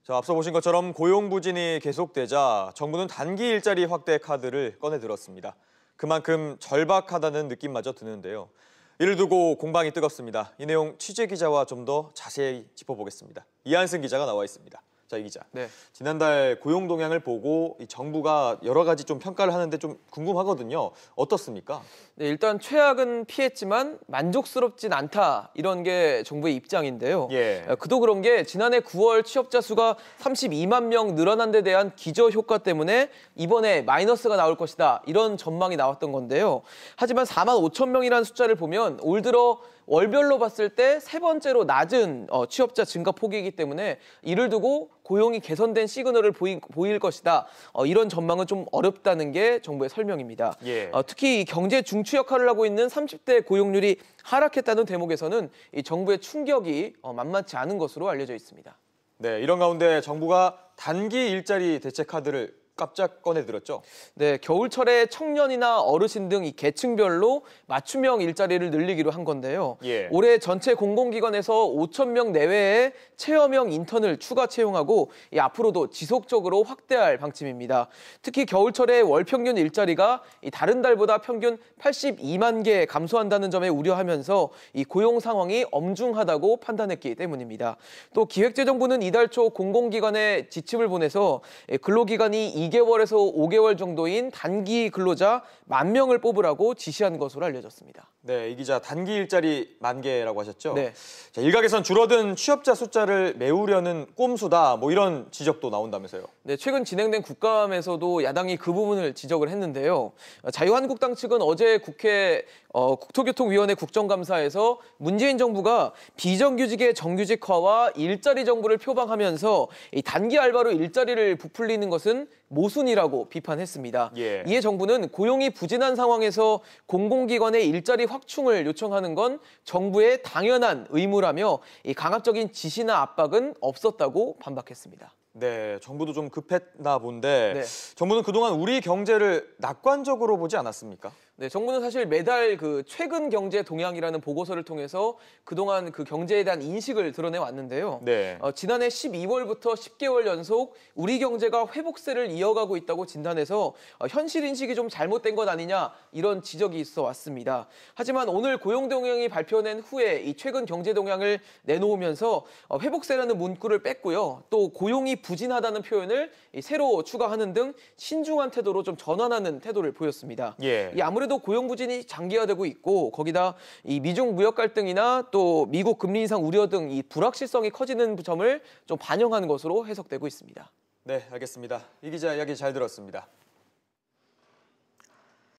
자, 앞서 보신 것처럼 고용 부진이 계속되자 정부는 단기 일자리 확대 카드를 꺼내 들었습니다. 그만큼 절박하다는 느낌마저 드는데요. 이를 두고 공방이 뜨겁습니다. 이 내용 취재 기자와 좀 더 자세히 짚어보겠습니다. 이한승 기자가 나와 있습니다. 자, 이 기자. 네. 지난달 고용 동향을 보고 이 정부가 여러 가지 좀 평가를 하는데 좀 궁금하거든요. 어떻습니까? 네, 일단 최악은 피했지만 만족스럽진 않다. 이런 게 정부의 입장인데요. 그도 그런 게 지난해 9월 취업자 수가 32만 명 늘어난 데 대한 기저효과 때문에 이번에 마이너스가 나올 것이다. 이런 전망이 나왔던 건데요. 하지만 4만 5천 명이라는 숫자를 보면 올 들어 월별로 봤을 때 세 번째로 낮은 취업자 증가 폭이기 때문에 이를 두고 고용이 개선된 시그널을 보일 것이다. 이런 전망은 좀 어렵다는 게 정부의 설명입니다. 특히 경제 중추 역할을 하고 있는 30대 고용률이 하락했다는 대목에서는 이 정부의 충격이 만만치 않은 것으로 알려져 있습니다. 네, 이런 가운데 정부가 단기 일자리 대책 카드를 깜짝 꺼내들었죠. 네, 겨울철에 청년이나 어르신 등 이 계층별로 맞춤형 일자리를 늘리기로 한 건데요. 올해 전체 공공기관에서 5천 명 내외의 체험형 인턴을 추가 채용하고 앞으로도 지속적으로 확대할 방침입니다. 특히 겨울철에 월 평균 일자리가 다른 달보다 평균 82만 개 감소한다는 점에 우려하면서 이 고용 상황이 엄중하다고 판단했기 때문입니다. 또 기획재정부는 이달 초 공공기관에 지침을 보내서 근로기간이 2개월에서 5개월 정도인 단기 근로자 10,000명을 뽑으라고 지시한 것으로 알려졌습니다. 네, 이 기자 단기 일자리 10,000개라고 하셨죠? 네. 자, 일각에선 줄어든 취업자 숫자를 메우려는 꼼수다, 뭐 이런 지적도 나온다면서요? 네, 최근 진행된 국감에서도 야당이 그 부분을 지적을 했는데요. 자유한국당 측은 어제 국회 국토교통위원회 국정감사에서 문재인 정부가 비정규직의 정규직화와 일자리 정부를 표방하면서 이 단기 알바로 일자리를 부풀리는 것은 모순이라고 비판했습니다. 이에 정부는 고용이 부진한 상황에서 공공기관의 일자리 확충을 요청하는 건 정부의 당연한 의무라며 이 강압적인 지시나 압박은 없었다고 반박했습니다. 네, 정부도 좀 급했나 본데 정부는 그동안 우리 경제를 낙관적으로 보지 않았습니까? 네, 정부는 사실 매달 그 최근 경제 동향이라는 보고서를 통해서 그동안 그 경제에 대한 인식을 드러내 왔는데요. 지난해 12월부터 10개월 연속 우리 경제가 회복세를 이어가고 있다고 진단해서 현실 인식이 좀 잘못된 것 아니냐 이런 지적이 있어 왔습니다. 하지만 오늘 고용 동향이 발표된 후에 이 최근 경제 동향을 내놓으면서 회복세라는 문구를 뺐고요. 또 고용이 부진하다는 표현을 새로 추가하는 등 신중한 태도로 좀 전환하는 태도를 보였습니다. 아무래도 고용 부진이 장기화되고 있고 거기다 이 미중 무역 갈등이나 또 미국 금리 인상 우려 등 이 불확실성이 커지는 점을 좀 반영하는 것으로 해석되고 있습니다. 네, 알겠습니다. 이 기자 이야기 잘 들었습니다.